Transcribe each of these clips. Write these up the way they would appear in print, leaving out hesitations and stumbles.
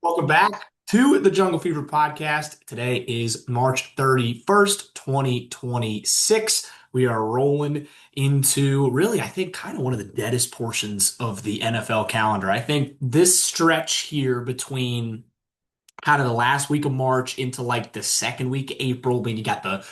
Welcome back to the Jungle Fever podcast. Today is March 31st, 2026. We are rolling into really, I think, kind of one of the deadest portions of the NFL calendar. I think this stretch here between kind of the last week of March into like the second week of April, when you got the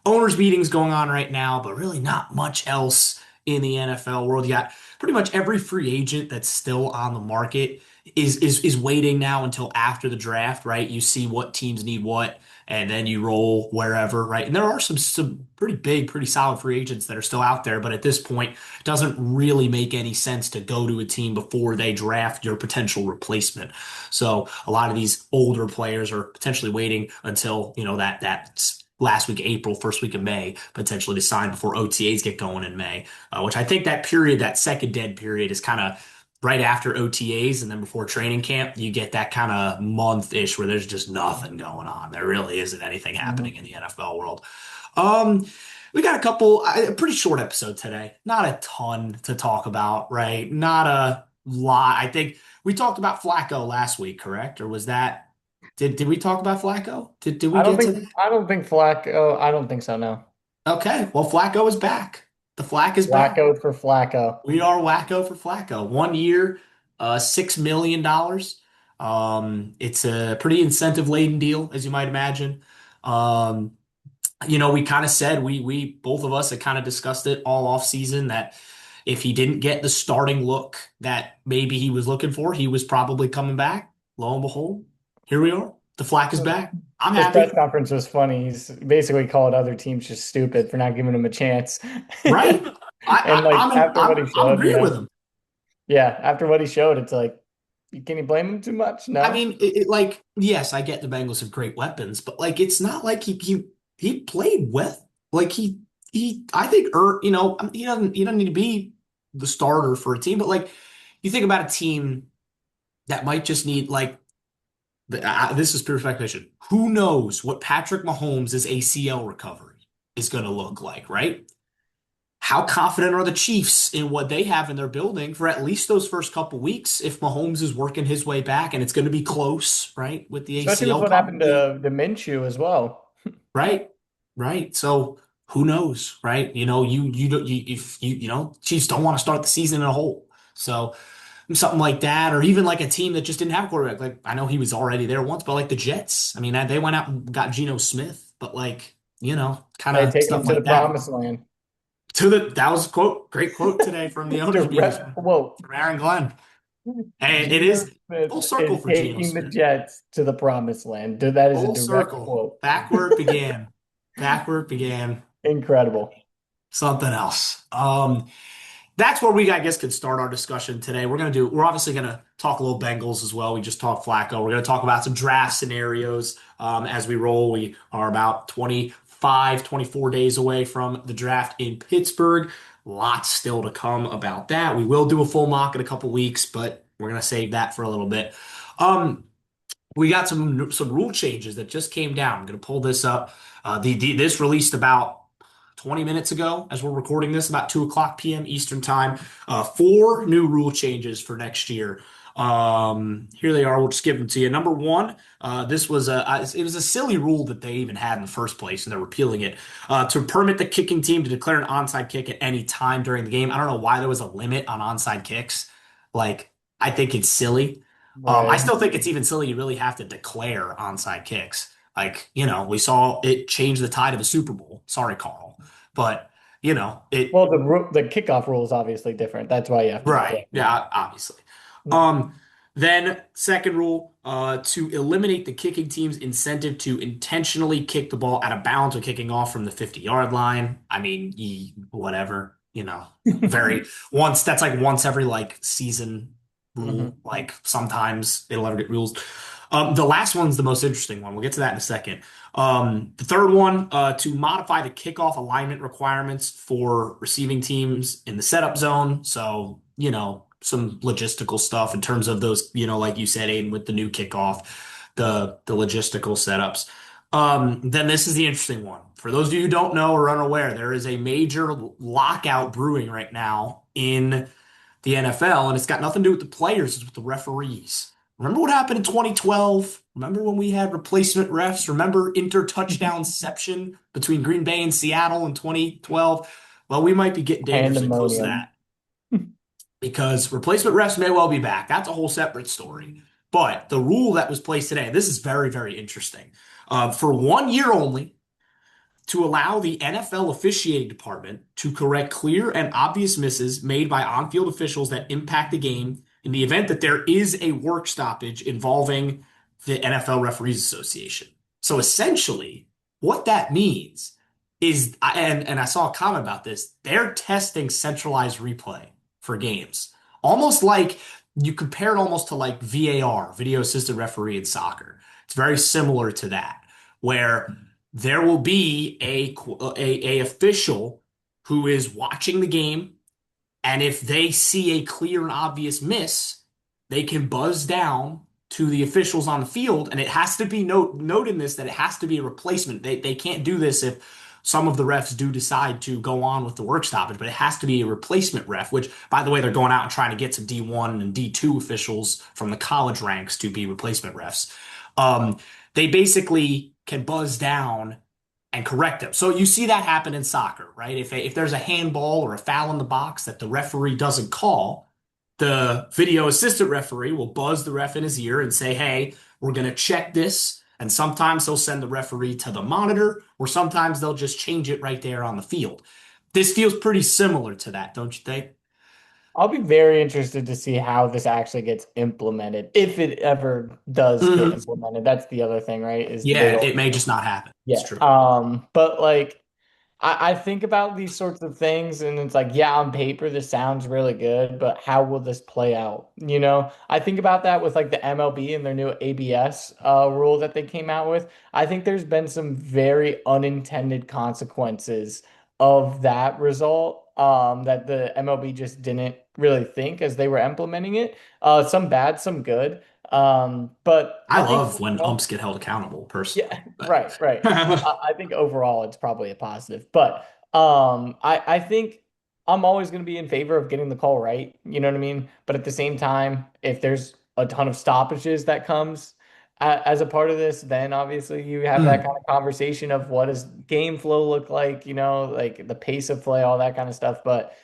owners' meetings going on right now, but really not much else in the NFL world. You got pretty much every free agent that's still on the market is waiting now until after the draft, right? You see what teams need what, and then you roll wherever, right? And there are some pretty big, pretty solid free agents that are still out there, but at this point, it doesn't really make any sense to go to a team before they draft your potential replacement. So a lot of these older players are potentially waiting until, that last week of April, first week of May, potentially to sign before OTAs get going in May, which I think that period, that second dead period is kind of right after OTAs and then before training camp. You get that kind of month-ish where there's just nothing going on. There really isn't anything happening Mhm. in the NFL world. Um, we got a pretty short episode today. Not a ton to talk about, right? Not a lot. I think we talked about Flacco last week, correct? Or was that did we talk about Flacco? Did we I don't get to think that? I don't think Flacco. I don't think so. No, Okay, well, Flacco is back. The Flack is back. Flacco for Flacco. We are wacko for Flacco. 1 year, $6 million. It's a pretty incentive laden deal, as you might imagine. Um, we kind of said we both of us had kind of discussed it all off season that if he didn't get the starting look that maybe he was looking for, he was probably coming back. Lo and behold, here we are. The Flack is back. I'm His press happy. conference was funny. He's basically called other teams just stupid for not giving him a chance. Right? And like after what he I'm showed, agreeing with him. yeah, after what he showed, it's like, can you blame him too much? I No. mean, like, yes, I get the Bengals have great weapons, but like, it's not like he played well. Like I think, he doesn't need to be the starter for a team, but like, you think about a team that might just need like this is pure speculation. Who knows what Patrick Mahomes' ACL recovery is going to look like, right? How confident are the Chiefs in what they have in their building for at least those first couple weeks if Mahomes is working his way back and it's going to be close, right? With the Especially with ACL what happened probably, to Minshew as well. right? Right. So who knows, right? You don't you if Chiefs don't want to start the season in a hole. So something like that, or even like a team that just didn't have a quarterback. Like I know he was already there once, but like the Jets. I mean, they went out and got Geno Smith, but like, kind They of take him stuff to the like that. promised land. That was a quote, great quote today from the owners meetings Direct from quote. Aaron Glenn. And it Geno is Smith full circle is for Geno taking the Smith. Jets to the promised land. That is a Full direct circle. quote. Back where it began. Back where it began. Incredible. Something else. That's where we, I guess, could start our discussion today. We're obviously going to talk a little Bengals as well. We just talked Flacco. We're going to talk about some draft scenarios as we roll. We are about 25, 24 days away from the draft in Pittsburgh. Lots still to come about that. We will do a full mock in a couple weeks, but we're going to save that for a little bit. Um, we got some rule changes that just came down. I'm going to pull this up. This released about 20 minutes ago as we're recording this, about 2 o'clock p.m. Eastern time. Four new rule changes for next year. Here they are. We'll just give them to you. Number one, it was a silly rule that they even had in the first place, and they're repealing it to permit the kicking team to declare an onside kick at any time during the game. I don't know why there was a limit on onside kicks. Like, I think it's silly. I Right. still think it's even silly you really have to declare onside kicks. Like, we saw it change the tide of a Super Bowl. Sorry, Carl. But, it, Well, the kickoff rule is obviously different. That's why you have to declare. right. Yeah, obviously. Um, then second rule, to eliminate the kicking team's incentive to intentionally kick the ball out of bounds or kicking off from the 50-yard line. I mean, whatever, very that's like once every like season Mhm. rule. Like sometimes it'll ever get rules. The last one's the most interesting one. We'll get to that in a second. The third one, to modify the kickoff alignment requirements for receiving teams in the setup zone. So, some logistical stuff in terms of those, like you said, Aiden, with the new kickoff, the logistical setups. Then this is the interesting one. For those of you who don't know or unaware, there is a major lockout brewing right now in the NFL, and it's got nothing to do with the players, it's with the referees, Remember what happened in 2012? Remember when we had replacement refs? Remember inter-touchdownception between Green Bay and Seattle in 2012? Well, we might be getting dangerously close to Pandemonium. that because replacement refs may well be back. That's a whole separate story. But the rule that was placed today, this is very, very interesting. For 1 year only, to allow the NFL officiating department to correct clear and obvious misses made by on-field officials that impact the game in the event that there is a work stoppage involving the NFL Referees Association. So essentially, what that means is, and I saw a comment about this, they're testing centralized replay for games. Almost like you compare it almost to like VAR, video assistant referee in soccer. It's very similar to that, where there will be a official who is watching the game, and if they see a clear and obvious miss, they can buzz down to the officials on the field, and it has to be note in this that it has to be a replacement. They can't do this if some of the refs do decide to go on with the work stoppage, but it has to be a replacement ref, which, by the way, they're going out and trying to get some D1 and D2 officials from the college ranks to be replacement refs. They basically can buzz down and correct them. So you see that happen in soccer, right? If there's a handball or a foul in the box that the referee doesn't call, the video assistant referee will buzz the ref in his ear and say, "Hey, we're going to check this." And sometimes they'll send the referee to the monitor, or sometimes they'll just change it right there on the field. This feels pretty similar to that, don't you think? I'll be very interested to see how this actually gets implemented, if it ever does get Mhm. implemented. That's the other thing, right? Is the big Yeah, old it may just not happen. It's yeah. true. But like I think about these sorts of things and it's like, yeah, on paper, this sounds really good, but how will this play out? I think about that with like the MLB and their new ABS rule that they came out with. I think there's been some very unintended consequences of that result that the MLB just didn't really think as they were implementing it. Some bad, some good. But I I think love when umps get held accountable personally, yeah, but right, right. I think overall it's probably a positive, but I think I'm always going to be in favor of getting the call right. You know what I mean? But at the same time, if there's a ton of stoppages that comes as a part of this, then obviously you have that kind Mm, of conversation of what does game flow look like, like the pace of play, all that kind of stuff. But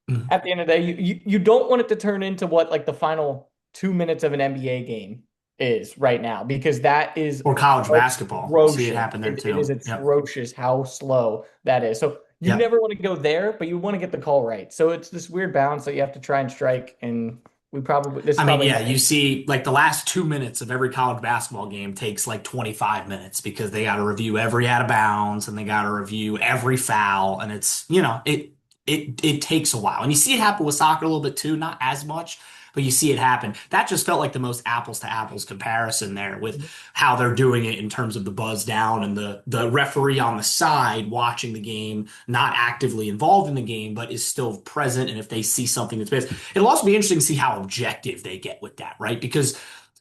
mm. at the end of the day, you don't want it to turn into what like the final 2 minutes of an NBA game is right now, because that is Or college basketball. You see it atrocious. happen there It is too. Yep. atrocious how slow that is. So you Yep. never want to go there, but you want to get the call right. So it's this weird balance that you have to try and strike. And this is I mean, probably yeah, not. you see like the last 2 minutes of every college basketball game takes like 25 minutes because they got to review every out of bounds and they got to review every foul. And it's, it takes a while. And you see it happen with soccer a little bit too, not as much, but you see it happen. That just felt like the most apples to apples comparison there with how they're doing it in terms of the buzz down and the referee on the side watching the game, not actively involved in the game, but is still present. And if they see something that's missed, it'll also be interesting to see how objective they get with that, right? Because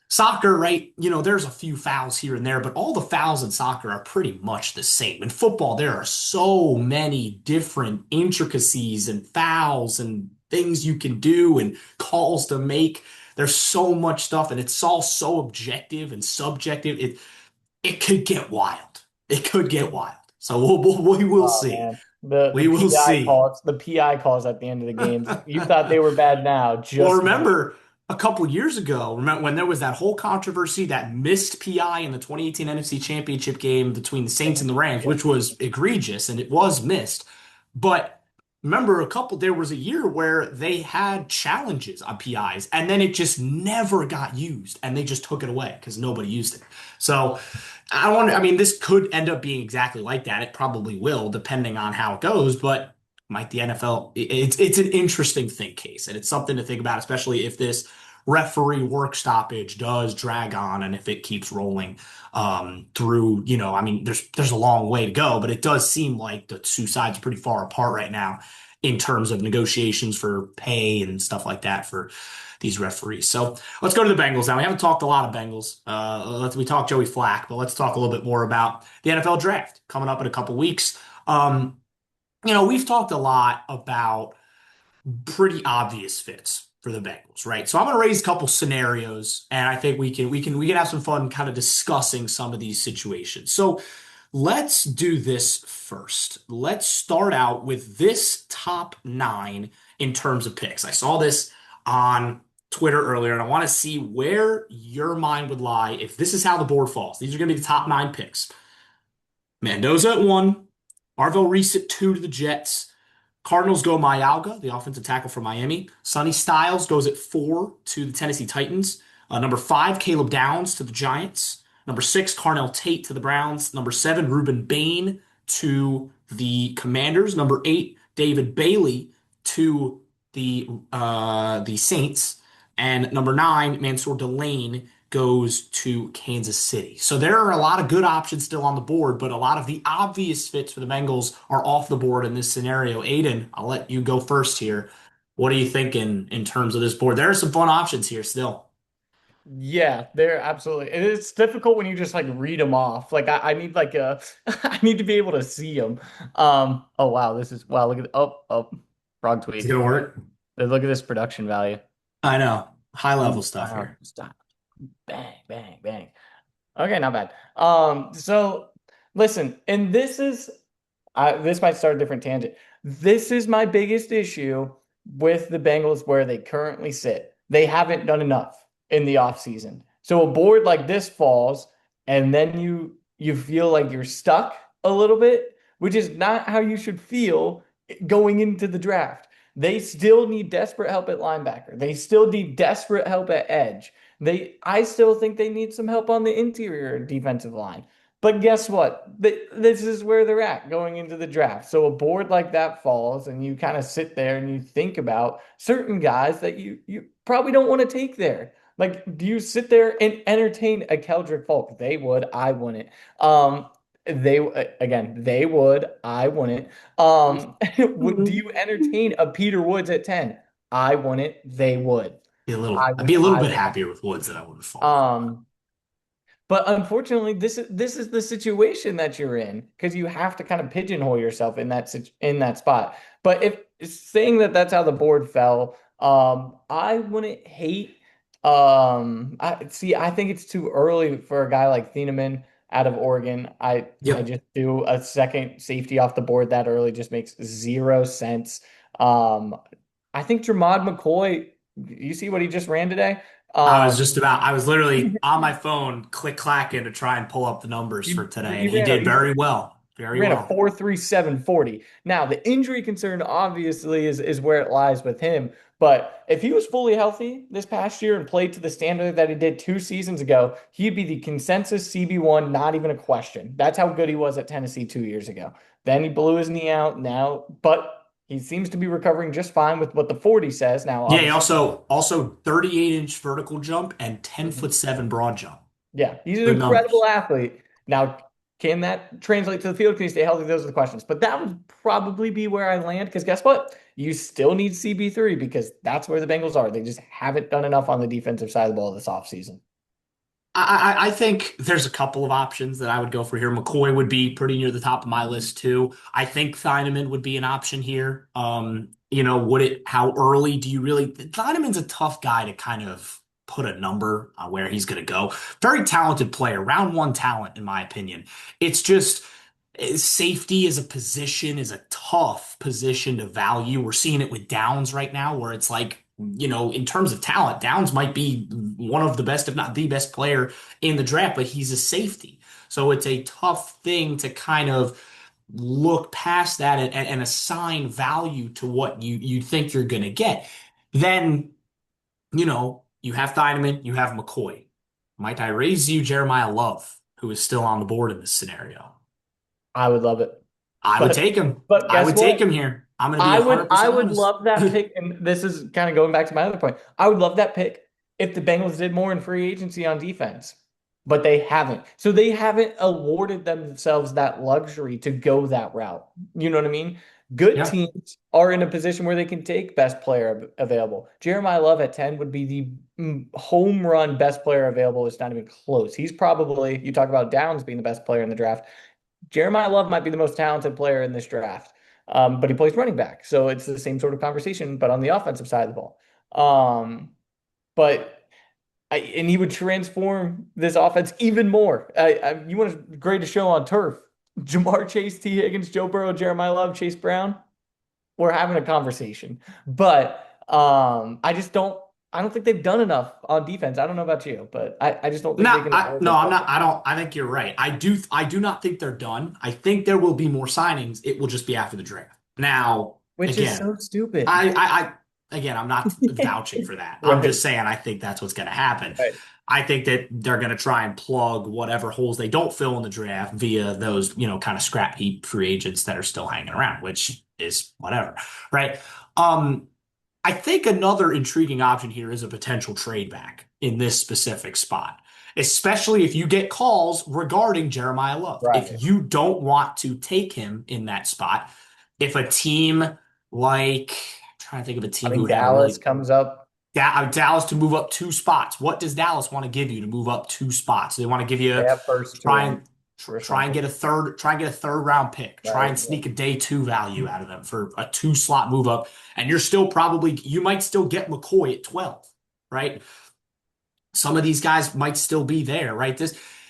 soccer, right, there's a few fouls here and there, but all the fouls in soccer are pretty much the same. In football, there are so many different intricacies and fouls and things you can do and calls to make. There's so much stuff, and it's all so objective and subjective. It could get wild. It could get wild. So we will Oh see. man, the We will see. PI calls at the end of the games. You thought they were bad now, Well, just wait. remember a couple years ago, remember when there was that whole controversy that missed PI in the 2018 NFC Championship game between the Saints and the Rams, Yep. which was egregious and it was missed. But remember there was a year where they had challenges on PIs and then it just never got used and they just took it away because nobody used it. So I mean, this could end up being exactly like that. It probably will, depending on how it goes, but might the NFL, it's an interesting think case, and it's something to think about, especially if this referee work stoppage does drag on and if it keeps rolling through, I mean, there's a long way to go, but it does seem like the two sides are pretty far apart right now in terms of negotiations for pay and stuff like that for these referees. So let's go to the Bengals now. We haven't talked a lot of Bengals. We talked Joey Flack, but let's talk a little bit more about the NFL draft coming up in a couple weeks. We've talked a lot about pretty obvious fits for the Bengals, right? So I'm going to raise a couple scenarios, and I think we can have some fun kind of discussing some of these situations. So let's do this first. Let's start out with this top nine in terms of picks. I saw this on Twitter earlier, and I want to see where your mind would lie if this is how the board falls. These are going to be the top nine picks. Mendoza at one, Arvell Reese at two to the Jets. Cardinals go Mayalga, the offensive tackle for Miami. Sonny Styles goes at four to the Tennessee Titans. Number five, Caleb Downs to the Giants. Number six, Carnell Tate to the Browns. Number seven, Reuben Bain to the Commanders. Number eight, David Bailey to the Saints. And number nine, Mansour Delane goes to Kansas City. So there are a lot of good options still on the board, but a lot of the obvious fits for the Bengals are off the board in this scenario. Ayden, I'll let you go first here. What are you thinking in terms of this board? There are some fun options here still. Yeah, they're absolutely. It's difficult when you just like read them off. Like I need like a, I need to be able to see them. Oh wow, this is wow. Look at wrong Is it tweet. gonna work? Look at this production value. I know. High level stuff Wow, here. stop. Bang, bang, bang. Okay, not bad. So listen, and this is this might start a different tangent. This is my biggest issue with the Bengals where they currently sit. They haven't done enough in the offseason. So a board like this falls, and then you feel like you're stuck a little bit, which is not how you should feel going into the draft. They still need desperate help at linebacker. They still need desperate help at edge. I still think they need some help on the interior defensive line. But guess what? This is where they're at going into the draft. So a board like that falls, and you kind of sit there and you think about certain guys that you probably don't want to take there. Like, do you sit there and entertain a Keldrick Folk? They would. I wouldn't. They again, they would. I wouldn't. Do you entertain a Peter Woods at 10? I wouldn't. They would. I'd be a little I bit would. happier with Woods than I would have fallen. Um, but unfortunately, this is the situation that you're in because you have to kind of pigeonhole yourself in in that spot. But if saying that that's how the board fell, I wouldn't hate. I think it's too early for a guy like Thieneman out of Oregon. I Yep. just do a second safety off the board that early just makes zero sense. I think Jermod McCoy. You see what he just ran today? Um, I was literally on my phone, click clacking to try and pull up the numbers for today, and he he ran did very well. he Very ran a well. 4.3740. Now, the injury concern obviously is where it lies with him. But if he was fully healthy this past year and played to the standard that he did 2 seasons ago, he'd be the consensus CB1, not even a question. That's how good he was at Tennessee 2 years ago. Then he blew his knee out now, but he seems to be recovering just fine with what the 40 says. Now, Yeah, he obviously, also 38-inch vertical jump and 10 mhm. foot 7 broad jump. Yeah, he's an Good incredible numbers. athlete. Now, can that translate to the field? Can he stay healthy? Those are the questions. But that would probably be where I land because guess what? You still need CB3 because that's where the Bengals are. They just haven't done enough on the defensive side of the ball this offseason. I think there's a couple of options that I would go for here. McCoy would be pretty near the top of my list too. I think Thieneman would be an option here. How early do you really? Thieneman's a tough guy to kind of put a number on where he's going to go. Very talented player, round one talent, in my opinion. It's just safety as a position is a tough position to value. We're seeing it with Downs right now, where it's like, in terms of talent, Downs might be one of the best, if not the best player in the draft, but he's a safety. So it's a tough thing to kind of look past that and assign value to what you think you're going to get. Then, you have Thieneman, you have McCoy. Might I raise you Jeremiah Love, who is still on the board in this scenario? I would love it. I would But take him. but I guess would take what? him here. I'm going to be I 100% would honest. love that pick, and this is kind of going back to my other point. I would love that pick if the Bengals did more in free agency on defense, but they haven't. So they haven't awarded themselves that luxury to go that route. You know what I mean? Good Yeah. teams are in a position where they can take best player available. Jeremiah Love at 10 would be the home run best player available. It's not even close. He's probably, you talk about Downs being the best player in the draft. Jeremiah Love might be the most talented player in this draft, but he plays running back. So it's the same sort of conversation, but on the offensive side of the ball. But and he would transform this offense even more. You want to grade a show on turf? Jamar Chase, T. Higgins, Joe Burrow, Jeremiah Love, Chase Brown. We're having a conversation, but I just don't. I don't think they've done enough on defense. I don't know about you, but I just don't think they can afford No, to I'm touch not. it. I don't. I think you're right. I do not think they're done. I think there will be more signings. It will just be after the draft. Now, Which is again, so stupid. again, I'm not vouching for that. I'm Right, just saying I think that's what's going to happen. right. I think that they're going to try and plug whatever holes they don't fill in the draft via those, kind of scrap heap free agents that are still hanging around, which is whatever, right? Um, I think another intriguing option here is a potential trade back in this specific spot, especially if you get calls regarding Jeremiah Love. Right. If you don't want to take him in that spot, if a team like, I'm trying to think of a I team who mean, would have a Dallas really comes up. Dallas to move up two spots. What does Dallas want to give you to move up two spots? They want to give They you have first try two and or try and something. get a third round pick. Try Right. and sneak a day two value out of them for a two slot move up, and you might still get McCoy at 12, right? Some of these guys might still be there, right?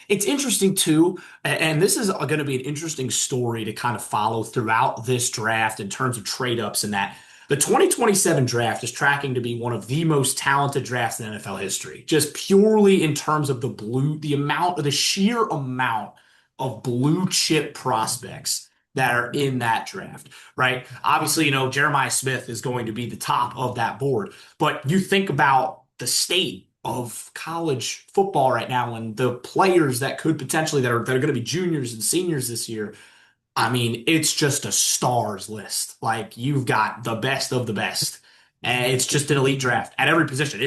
It's interesting too, and this is going to be an interesting story to kind of follow throughout this draft in terms of trade ups and that. The 2027 draft is tracking to be one of the most talented drafts in NFL history, just purely in terms of the sheer amount of blue chip prospects that are in that draft, right? Obviously, Jeremiah Smith is going to be the top of that board, but you think about the state of college football right now and the players that could potentially that are going to be juniors and seniors this year. I mean, it's just a stars list. Like you've got the best of the best. And it's just an elite draft at every position.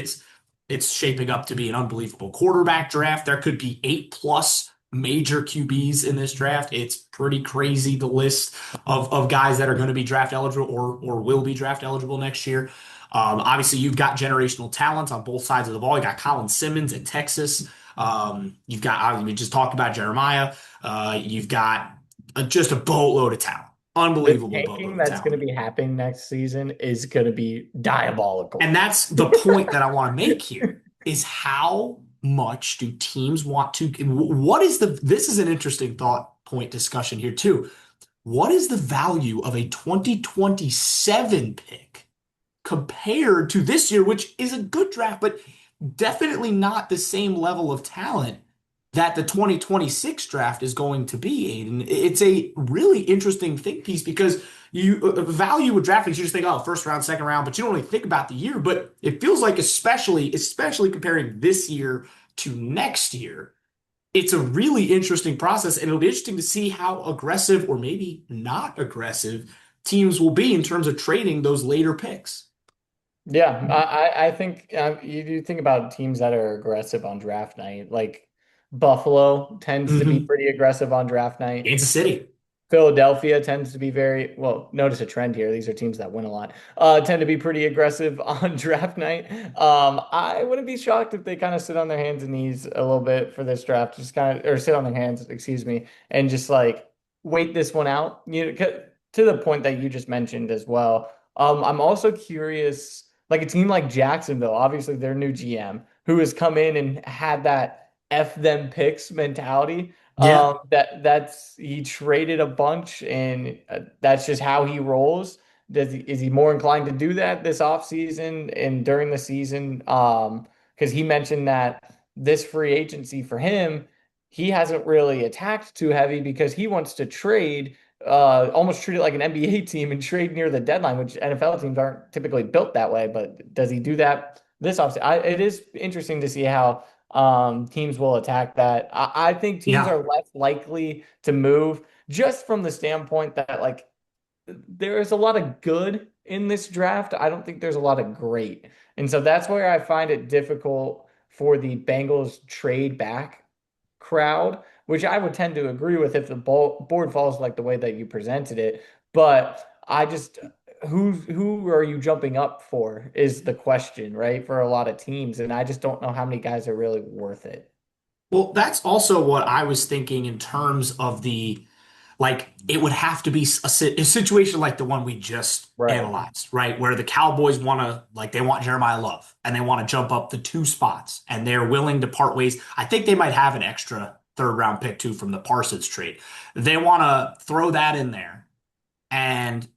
It's shaping up to be an unbelievable quarterback draft. There could be 8+ major QBs in this draft. It's pretty crazy the list of guys that are going to be draft eligible or will be draft eligible next year. Obviously, you've got generational talent on both sides of the ball. You got Colin Simmons at Texas. You've got we just talked about Jeremiah. You've got just a boatload of talent, The unbelievable tanking boatload of that's going talent. to be happening next season is going to be diabolical. And that's the point that I want to make here is how much do teams want to what is the this is an interesting thought point discussion here too. What is the value of a 2027 pick compared to this year, which is a good draft, but definitely not the same level of talent that the 2026 draft is going to be, Ayden. It's a really interesting think piece because you value with draft picks, you just think, oh, first round, second round, but you don't really think about the year. But it feels like, especially comparing this year to next year, it's a really interesting process, and it'll be interesting to see how aggressive or maybe not aggressive teams will be in terms of trading those later picks. Yeah, I think you do think about teams that are aggressive on draft night. Like Buffalo tends to be Hmm. pretty aggressive on draft night. Kansas City. Philadelphia tends to be very well. Notice a trend here. These are teams that win a lot. Tend to be pretty aggressive on draft night. I wouldn't be shocked if they kind of sit on their hands and knees a little bit for this draft, just kind of or sit on their hands, excuse me, and just like wait this one out. To the point that you just mentioned as well. I'm also curious, like a team like Jacksonville, obviously their new GM, who has come in and had that F them picks mentality. Yeah. That's he traded a bunch, and that's just how he rolls. Is he more inclined to do that this offseason and during the season? Because he mentioned that this free agency for him, he hasn't really attacked too heavy because he wants to trade, almost treat it like an NBA team and trade near the deadline, which NFL teams aren't typically built that way. But does he do that this offseason? It is interesting to see how teams will attack that. I think teams Yeah. are less likely to move just from the standpoint that like there is a lot of good in this draft. I don't think there's a lot of great. And so that's where I find it difficult for the Bengals trade back crowd, which I would tend to agree with if the board falls like the way that you presented it. But I just who are you jumping up for is the question, right? For a lot of teams. And I just don't know how many guys are really worth it. Well, that's also what I was thinking in terms of the Like it would have to be a situation like the one we just Right. analyzed, right? Where the Cowboys want to, like, they want Jeremiah Love and they want to jump up the two spots and they're willing to part ways. I think they might have an extra third round pick too from the Parsons trade. They want to throw that in there, and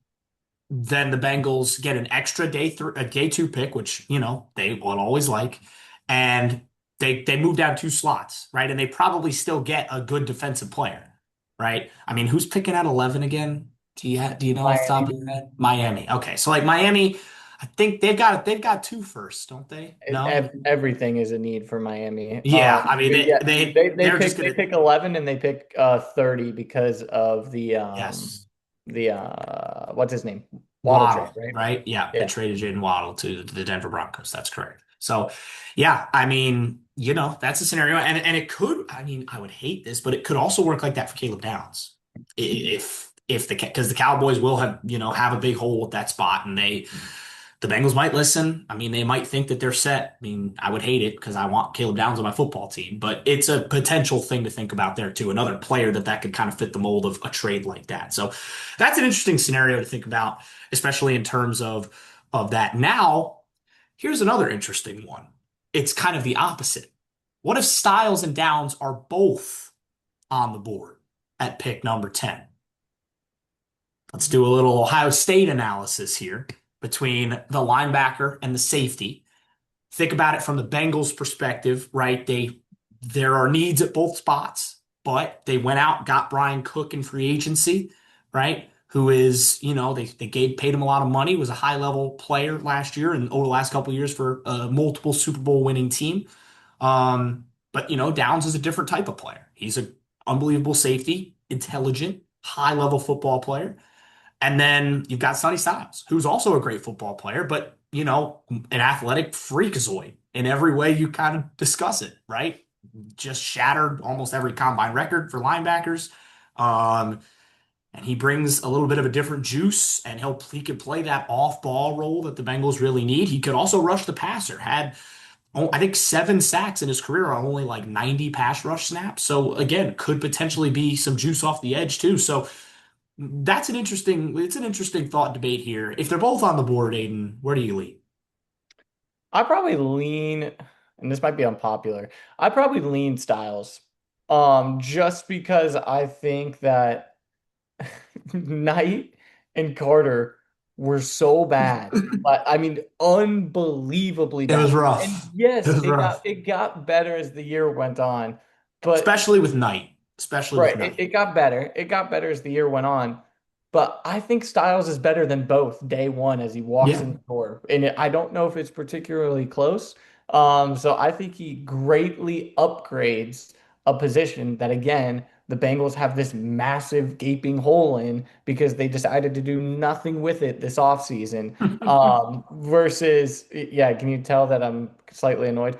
then the Bengals get an extra a day two pick, which they will always like, and they move down two slots, right? And they probably still get a good defensive player, right? I mean, who's picking at 11 again? Do you know off the top of your Miami. head? Miami. Okay, so like Miami, I think they've got two first, don't they? No. Everything is a need for Miami. Yeah, I mean Yeah, they're just they gonna. pick 11 and they pick 30 because of Yes. the what's his name? Waddle trade, Waddle, right? right? Yeah, they Yeah. traded Jaden Waddle to the Denver Broncos. That's correct. So, yeah, I mean, that's a scenario, and it could. I mean, I would hate this, but it could also work like that for Caleb Downs, if because the Cowboys will have a big hole at that spot, and the Bengals might listen. I mean, they might think that they're set. I mean, I would hate it because I want Caleb Downs on my football team, but it's a potential thing to think about there too. Another player that could kind of fit the mold of a trade like that. So that's an interesting scenario to think about, especially in terms of that. Now, here's another interesting one. It's kind of the opposite. What if Styles and Downs are both on the board at pick number 10? Let's do a little Ohio State analysis here between the linebacker and the safety. Think about it from the Bengals perspective, right? There are needs at both spots, but they went out and got Brian Cook in free agency, right? Who is, they paid him a lot of money, was a high level player last year and over the last couple of years for a multiple Super Bowl winning team. But Downs is a different type of player. He's an unbelievable safety, intelligent, high level football player. And then you've got Sonny Styles, who's also a great football player, but an athletic freakazoid in every way you kind of discuss it, right? Just shattered almost every combine record for linebackers. Um, and he brings a little bit of a different juice, and he could play that off-ball role that the Bengals really need. He could also rush the passer. Had I think 7 sacks in his career on only like 90 pass rush snaps. So again, could potentially be some juice off the edge too. So it's an interesting thought debate here. If they're both on the board, Ayden, where do you lean? I probably lean, and this might be unpopular. I probably lean Styles. Just because I think that Knight and Carter were so bad. But I mean, unbelievably It was bad. And rough. It yes, was rough. it got better as the year went on. But Especially with Knight. Especially with right, Knight. it got better. It got better as the year went on. But I think Styles is better than both day one as he walks Yeah. in the door. And I don't know if it's particularly close. So I think he greatly upgrades a position that, again, the Bengals have this massive gaping hole in because they decided to do nothing with it this offseason. Versus, yeah, can you tell that I'm slightly annoyed?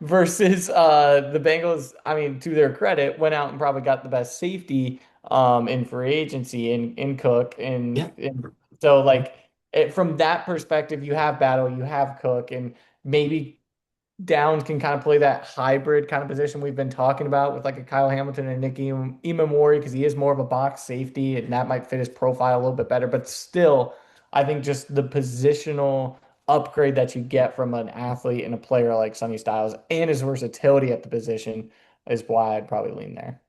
Versus the Bengals, I mean, to their credit, went out and probably got the best safety in free agency in Cook Yeah. and so like from that perspective, you have Battle, you have Cook, and maybe Downs can kind of play that hybrid kind of position we've been talking about with like a Kyle Hamilton and Nick Imamori because he is more of a box safety and that might fit his profile a little bit better. But still, I think just the positional upgrade that you get from an athlete and a player like Sonny Styles and his versatility at the position is why I'd probably lean there.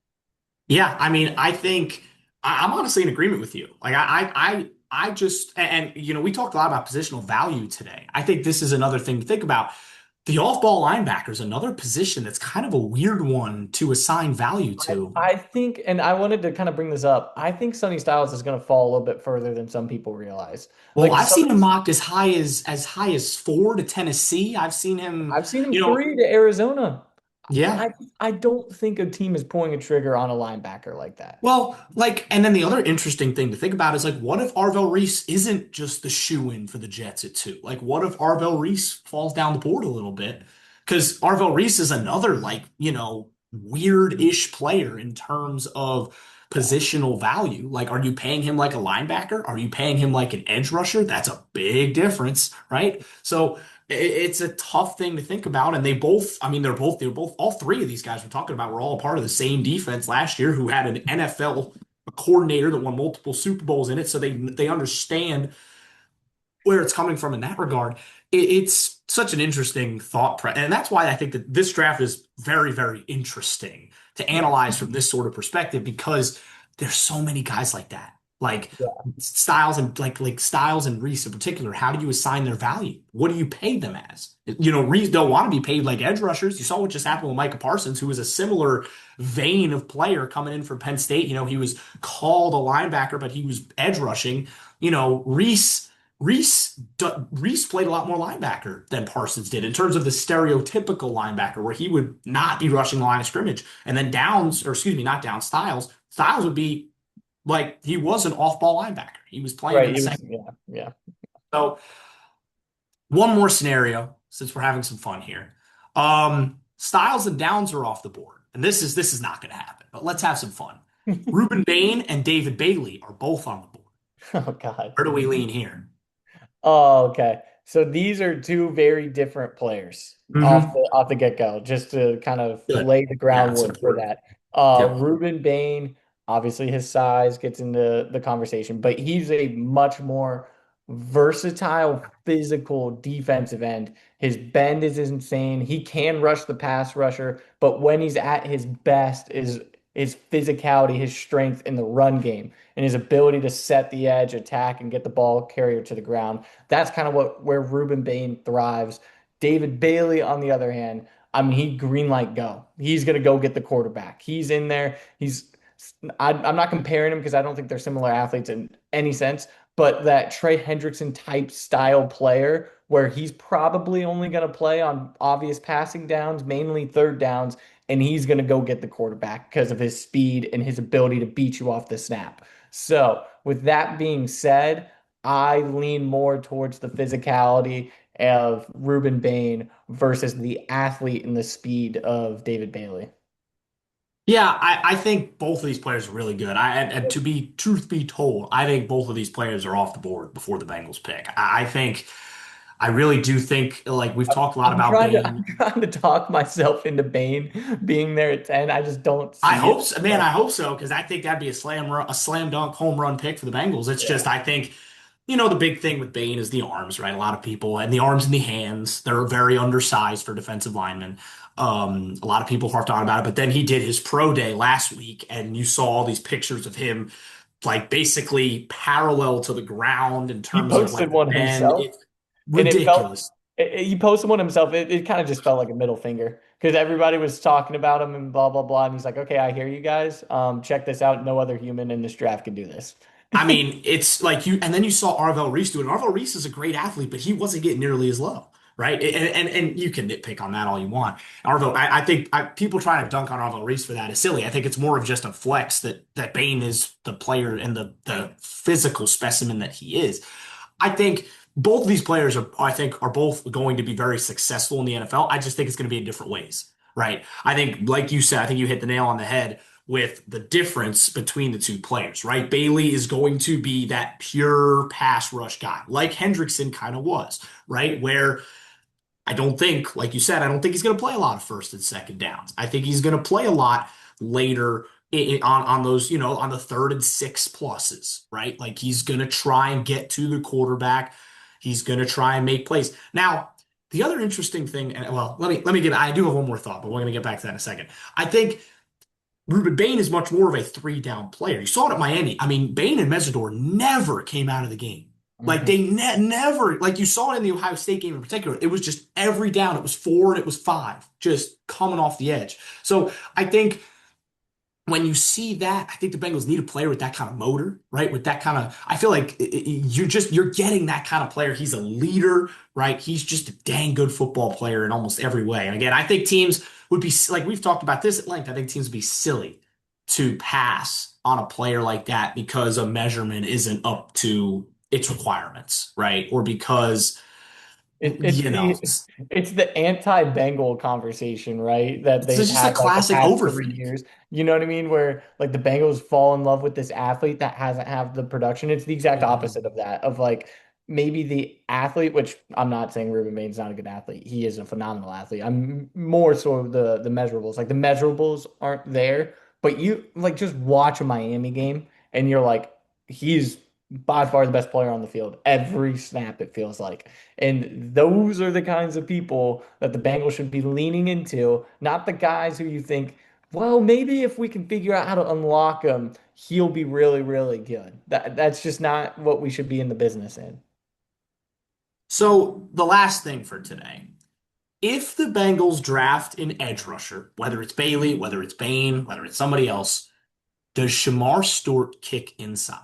Yeah. I mean, I think I'm honestly in agreement with you. Like I just we talked a lot about positional value today. I think this is another thing to think about. The off-ball linebacker is another position that's kind of a weird one to assign value to. I think, and I wanted to kind of bring this up. I think Sonny Styles is going to fall a little bit further than some people realize. Well, Like I've some, seen him mocked as high as 4 to Tennessee. I've seen him, I've seen him you know, 3 to Arizona, but yeah. I don't think a team is pulling a trigger on a linebacker like that. Well, like, and then the other interesting thing to think about is like, what if Arvell Reese isn't just the shoe-in for the Jets at 2? Like, what if Arvell Reese falls down the board a little bit? Because Arvell Reese is another like, weird-ish player in terms of positional value. Like, are you paying him like a linebacker? Are you paying him like an edge rusher? That's a big difference, right? So it's a tough thing to think about. And I mean, all three of these guys we're talking about were all a part of the same defense last year who had an NFL coordinator that won multiple Super Bowls in it, so they understand where it's coming from in that regard. It's such an interesting and that's why I think that this draft is very, very interesting to Yeah. analyze from this sort of perspective because there's so many guys like that. Like Yeah. Styles and Reese in particular, how do you assign their value? What do you pay them as? Reese don't want to be paid like edge rushers. You saw what just happened with Micah Parsons, who was a similar vein of player coming in from Penn State. He was called a linebacker, but he was edge rushing. Reese played a lot more linebacker than Parsons did in terms of the stereotypical linebacker, where he would not be rushing the line of scrimmage. And then Downs, or excuse me, not Downs, Styles. Styles would be like he was an off-ball linebacker. He was playing Right. in the He was, second. yeah. Yeah. So one more scenario, since we're having some fun here. Styles and Downs are off the board, and this is not going to happen. But let's have some fun. Ruben Bain and David Bailey are both on the board. Oh God. Where do we lean here? Oh, okay. So these are two very different players Hmm. off the get-go, just to kind of Good. lay the Yeah, it's groundwork for important. that. Yep. Ruben Bain, obviously his size gets into the conversation, but he's a much more versatile physical defensive end. His bend is insane. He can rush the pass rusher, but when he's at his best is his physicality, his strength in the run game, and his ability to set the edge, attack, and get the ball carrier to the ground. That's kind of where Ruben Bain thrives. David Bailey, on the other hand, I mean, he green light go. He's gonna go get the quarterback. He's in there. I'm not comparing him because I don't think they're similar athletes in any sense, but that Trey Hendrickson type style player where he's probably only going to play on obvious passing downs, mainly third downs, and he's going to go get the quarterback because of his speed and his ability to beat you off the snap. So, with that being said, I lean more towards the physicality of Ruben Bain versus the athlete and the speed of David Bailey. Yeah, I think both of these players are really good. And to be truth be told, I think both of these players are off the board before the Bengals pick. I really do think like we've talked a lot I'm about trying to Bain. I'm trying to talk myself into Bane being there at 10. I just don't I see hope it. so, man. I hope so because I think that'd be a slam dunk home run pick for the Bengals. It's just Yeah. I think the big thing with Bain is the arms, right? A lot of people and the arms and the hands, they're very undersized for defensive linemen. A lot of people harped on about it, but then he did his pro day last week, and you saw all these pictures of him like basically parallel to the ground in He terms of posted like the one bend. himself It's and it felt ridiculous. he posted one himself. It kind of just felt like a middle finger because everybody was talking about him and blah blah blah. And he's like, okay, I hear you guys. Check this out. No other human in this draft can do this. I mean, it's like and then you saw Arvell Reese do it. And Arvell Reese is a great athlete, but he wasn't getting nearly as low, right? And you can nitpick on that all you want. I think people trying to dunk on Arvell Reese for that is silly. I think it's more of just a flex that Bain is the player and the physical specimen that he is. I think both of these players are both going to be very successful in the NFL. I just think it's going to be in different ways, right? I think, like you said, I think you hit the nail on the head with the difference between the two players, right? Bailey is going to be that pure pass rush guy, like Hendrickson kind of was, right? Where I don't think, like you said, I don't think he's going to play a lot of first and second downs. I think he's going to play a lot later on those, on the third and six pluses, right? Like he's going to try and get to the quarterback. He's going to try and make plays. Now, the other interesting thing, and well, I do have one more thought, but we're going to get back to that in a second. I think Ruben Bain is much more of a three down player. You saw it at Miami. I mean, Bain and Mesidor never came out of the game. Like Mhm. they never, like you saw it in the Ohio State game in particular. It was just every down. It was four and it was five, just coming off the edge. So I think when you see that, I think the Bengals need a player with that kind of motor, right? With that kind of, I feel like you're getting that kind of player. He's a leader, right? He's just a dang good football player in almost every way. And again, I think teams would be like we've talked about this at length. I think teams would be silly to pass on a player like that because a measurement isn't up to its requirements, right? Or because It, it's you know the it's the anti-Bengal conversation, right? That it's they've just a had like the classic past three overthink. years. You know what I mean? Where like the Bengals fall in love with this athlete that hasn't have the production. It's the exact Mhm. opposite of that. Of like maybe the athlete, which I'm not saying Ruben Main's not a good athlete. He is a phenomenal athlete. I'm more so of the measurables. Like the measurables aren't there, but you like just watch a Miami game and you're like, he's by far the best player on the field every snap, it feels like. And those are the kinds of people that the Bengals should be leaning into, not the guys who you think, well, maybe if we can figure out how to unlock him, he'll be really, really good. That's just not what we should be in the business in. So the last thing for today. If the Bengals draft an edge rusher, whether it's Bailey, whether it's Bain, whether it's somebody else, does Shamar Stewart kick inside?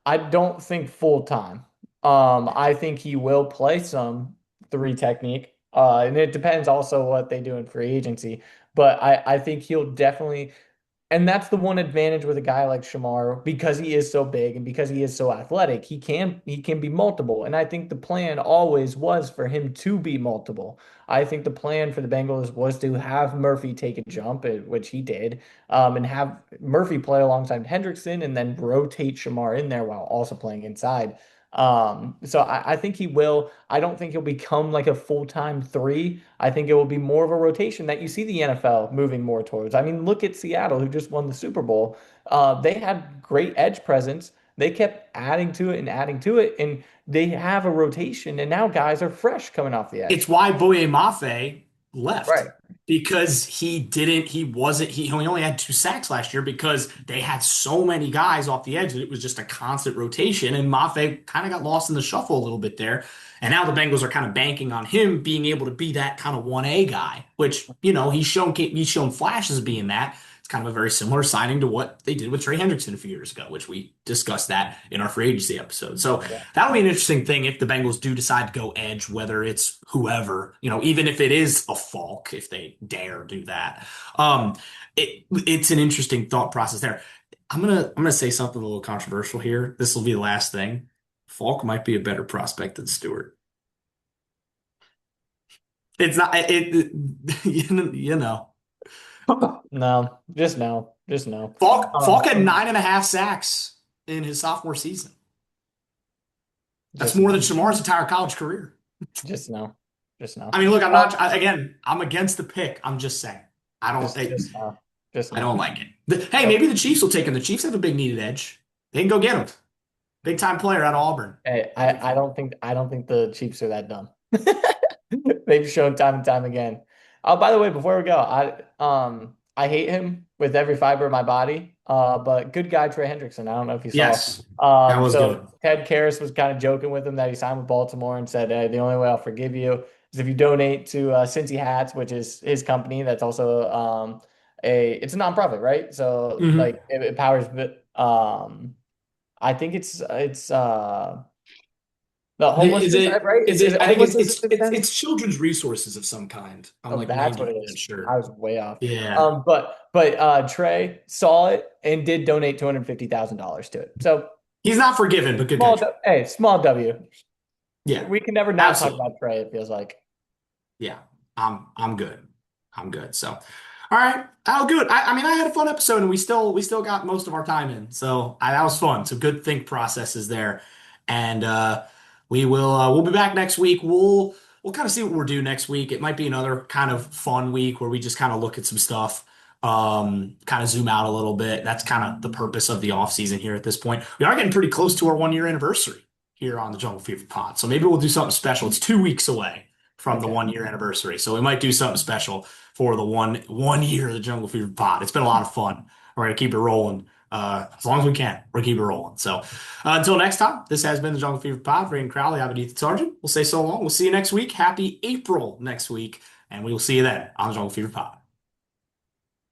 I don't think full time. I think he will play some three technique. And it depends also what they do in free agency. But I think he'll definitely, and that's the one advantage with a guy like Shamar because he is so big and because he is so athletic. He can be multiple, and I think the plan always was for him to be multiple. I think the plan for the Bengals was to have Murphy take a jump, which he did, and have Murphy play alongside Hendrickson, and then rotate Shamar in there while also playing inside. So I think he will. I don't think he'll become like a full-time three. I think it will be more of a rotation that you see the NFL moving more towards. I mean, look at Seattle, who just won the Super Bowl. They had great edge presence. They kept adding to it and adding to it, and they have a rotation, and now guys are fresh coming off the It's edge. why Boye Mafe left Right. because he only had 2 sacks last year because they had so many guys off the edge that it was just a constant rotation. And Mafe kind of got lost in the shuffle a little bit there. And now the Bengals are kind of banking on him being able to be that kind of 1A guy, which, he's shown flashes of being that. It's kind of a very similar signing to what they did with Trey Hendrickson a few years ago, which we discussed that in our free agency episode. So Yeah. that'll be an interesting thing if the Bengals do decide to go edge, whether it's whoever, even if it is a Falk, if they dare do that. It's an interesting thought process there. I'm gonna say something a little controversial here. This will be the last thing. Falk might be a better prospect than Stewart. It's not you know. No, just no, just no. Falk had 9.5 sacks in his sophomore season. That's Just more than no, Shamar's entire college career. just no, just I no. mean, look, I'm Um, not, again, I'm against the pick. I'm just saying. I don't, just no, just I no. don't like it. Hey, Nope. maybe the Chiefs will take him. The Chiefs have a big needed edge. They can go get him. Big time player out of Auburn. Hey, That'd be fun. I don't think the Chiefs are that dumb. They've shown time and time again. Oh, by the way, before we go, I hate him with every fiber of my body. But good guy Trey Hendrickson. I don't know if you saw. Yes, that was So good. Ted Karras was kind of joking with him that he signed with Baltimore and said, "Hey, the only way I'll forgive you is if you donate to Cincy Hats, which is his company. That's also it's a nonprofit, right? So Hmm. like it powers I think it's the Is homelessness, it? right? Is Is it? it I think it's homelessness it's it's defense? it's children's resources of some kind. I'm Oh, like that's what it 90% is. I sure. was way off. Yeah. But Trey saw it and did donate $250,000 to it. So He's not forgiven, but good guy. small W. Yeah, We can never not talk absolutely. about Trey, it feels like. Yeah, I'm good. I'm good. So, all right. Oh, good. I mean, I had a fun episode, and we still got most of our time in. So that was fun. So good think processes there, and we'll be back next week. We'll kind of see what we're due next week. It might be another kind of fun week where we just kind of look at some stuff, kind of zoom out a little bit. That's kind of the purpose of the off season here at this point. We are getting pretty close to our 1 year anniversary here on the Jungle Fever Pod. So maybe we'll do something special. It's 2 weeks away from the Okay. 1 year anniversary. So we might do something special for the one year of the Jungle Fever Pod. It's been a lot of fun. We're gonna keep it rolling as long as we can. We're gonna keep it rolling. So until next time, this has been the Jungle Fever Pod. Rain Crowley, I'm Ethan Sargent. We'll say so long. We'll see you next week. Happy April next week, and we will see you then on the Jungle Fever Pod.